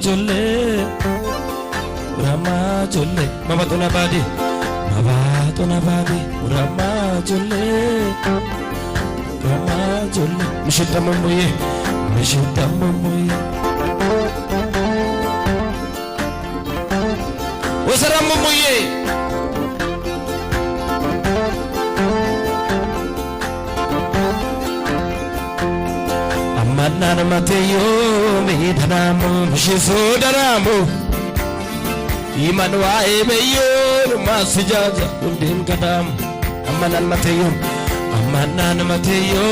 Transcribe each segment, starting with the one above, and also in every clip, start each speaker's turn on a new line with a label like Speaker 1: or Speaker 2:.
Speaker 1: jolle Rama jolle Mabatona badi Rama jolle Rama jolle Mishita mamuye Wasara mamuye Amanana mateyo midanamu mishiso daramu Imanwa emeyo masijaja undin kadam Amanan mateyo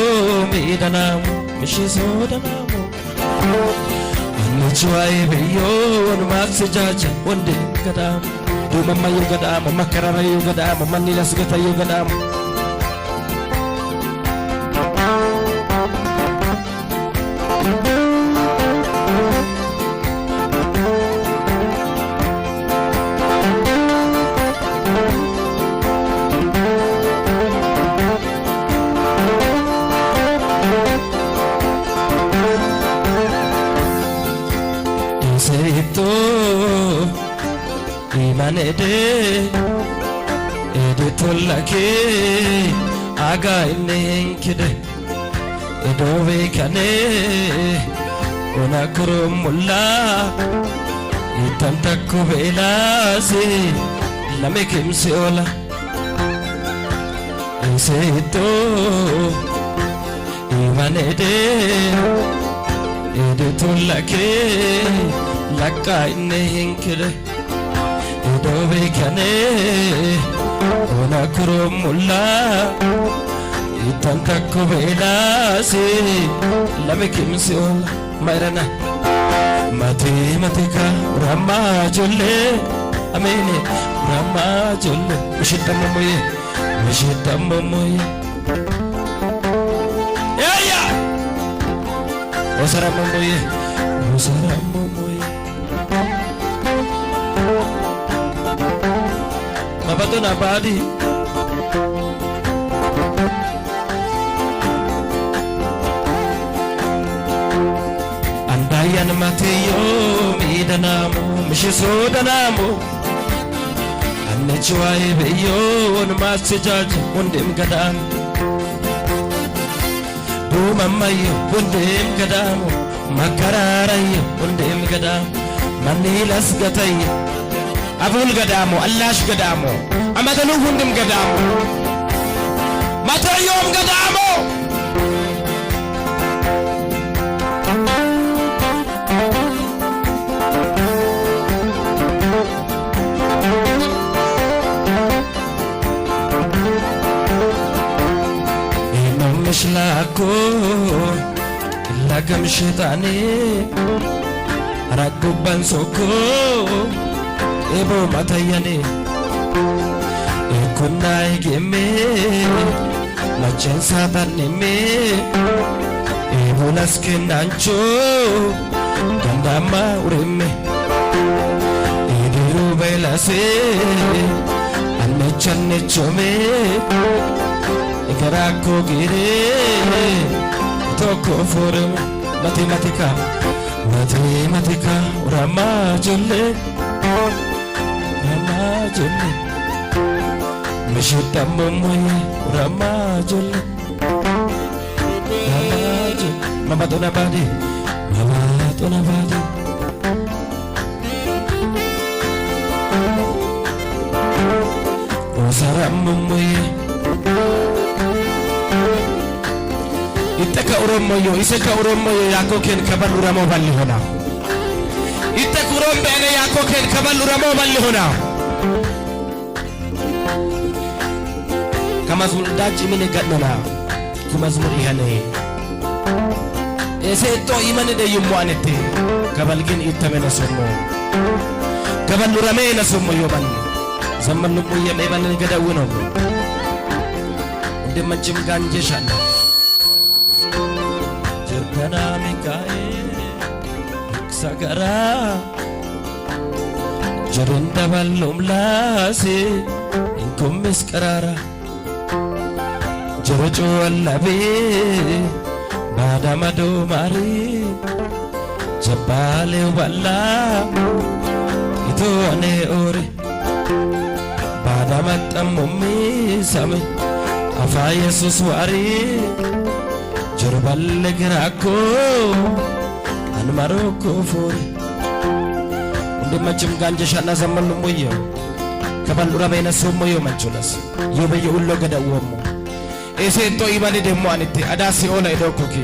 Speaker 1: midanamu mishiso daramu Anuchwa emeyo masijaja undin kadam Dumama yo kadam makarara yo kadam manila sigata yo kadam Imanede editollake aga inenkide edove kane onakurumulla itantakku belase lamekimse ola eseto imanede editollake lakka inenkide Dove kane ona kurumulla itantakku belase lamekimse ola mairana matika Rama jolle amene Rama jolle mishita mamuye ya Wasara mamuye Mabatona badi Andayan mateyo midanamu mishiso danamu Annechwa ebeyo masijaja undim kadam Dumamayo undim kadamu makararayo undim kadam Manilas gatayo Abul gadamu, Allash gadamu, amadanu hundim gadamu, matayom gadamu. Imam mishlako, lagam shetani, raguban soko. Ebo matayane ekunai geme machensa tanime ebulas kenancho gandama ureme ediru belase annechanne chome egarako gire toko forum matematika Rama jolle Mishita mamuye Rama jolle Mabatona badi Wasara mamuye Itaka uromoyo iseka uromoyo yako ken kabalu ramo balli hona Itaka urombe yako ken kabalu ramo balli hona Kamazul daji mine gadnana kumazmur ihane eseto imane de yumwanete kabalgin itamena somo kabalu ramena somo yoban zaman numu yeme ban gadawuno de majim ganje shan jertana mikae sagara jerunda balum lase inkum miskarara Jojo allabe badamado mari Jabale wala ito ane ore Badamat amumi same Afa Yesus wari Jorballe gerako An maroko fori Undi macam ganja shana zaman lumuyo Kabal uramay na sumuyo manchulas Yobe yu ullo gada uomo Ese ito imani demo anite Adasi ola idoko ki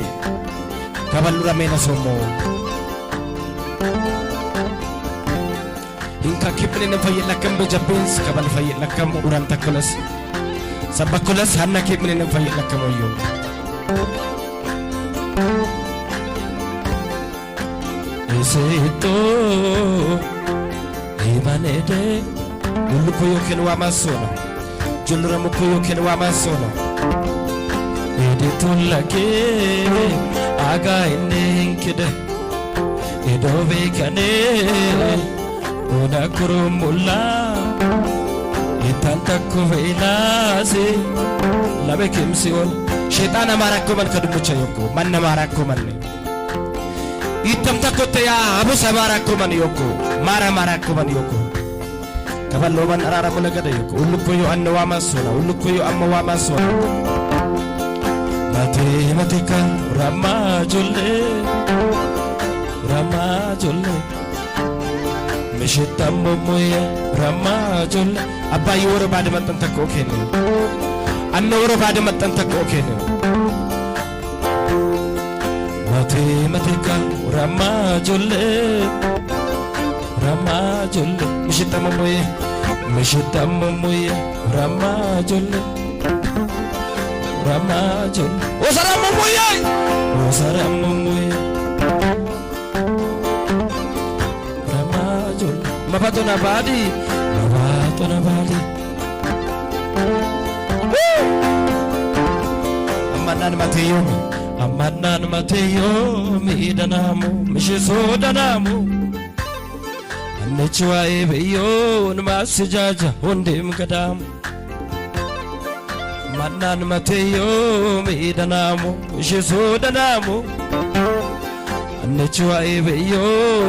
Speaker 1: Kabal uramay na sumuyo Inka kipni na fayit lakam bejapins Kabal fayit lakam uran takulas Sabakulas hana kipni na fayit lakam uyo Ese ito imanede Ulukuyo kinwa masono Julura mukuyo kinwa masono Editulake aga inenkide Edobe kane Una kurumula Itanta kuvelase Labe kimsiol Shaitan amarakko man kadumucha yoko Man amarakko man Itam takote ya Abu sabarakko man yoko Mara marakko man yoko Kabalo man arara mo lagada yoko Ulukuyo anwa masona Ulukuyo amwa masona Matematika Rama jolle Mishitambo moye Rama jolle Abba yoro bade matan takko kene Anno yoro bade matan takko kene Matematika Rama jolle Mishitambo moye Rama jolle Osaramo moye Rama jolle Mabato na badi Amanan Mateo mi danamu mishiso danamu Anechwa ebeyo nmasijaja ondim kadam Amanan Mateo mi danamu mishiso danamu Anechwa ebeyo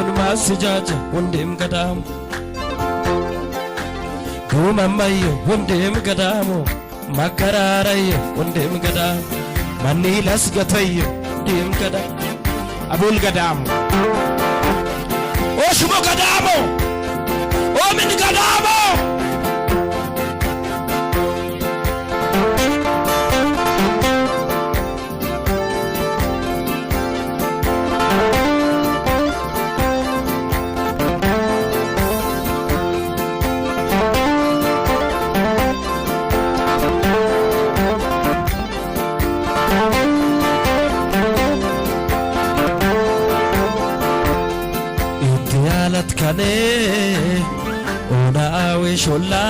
Speaker 1: nmasijaja ondim kadam Kumamayo ondim kadamu Makararayo ondim kadam Manilas gatayo dim kada Abul gadam Oshmo gadamo Omin gadamo Kane ona awe shola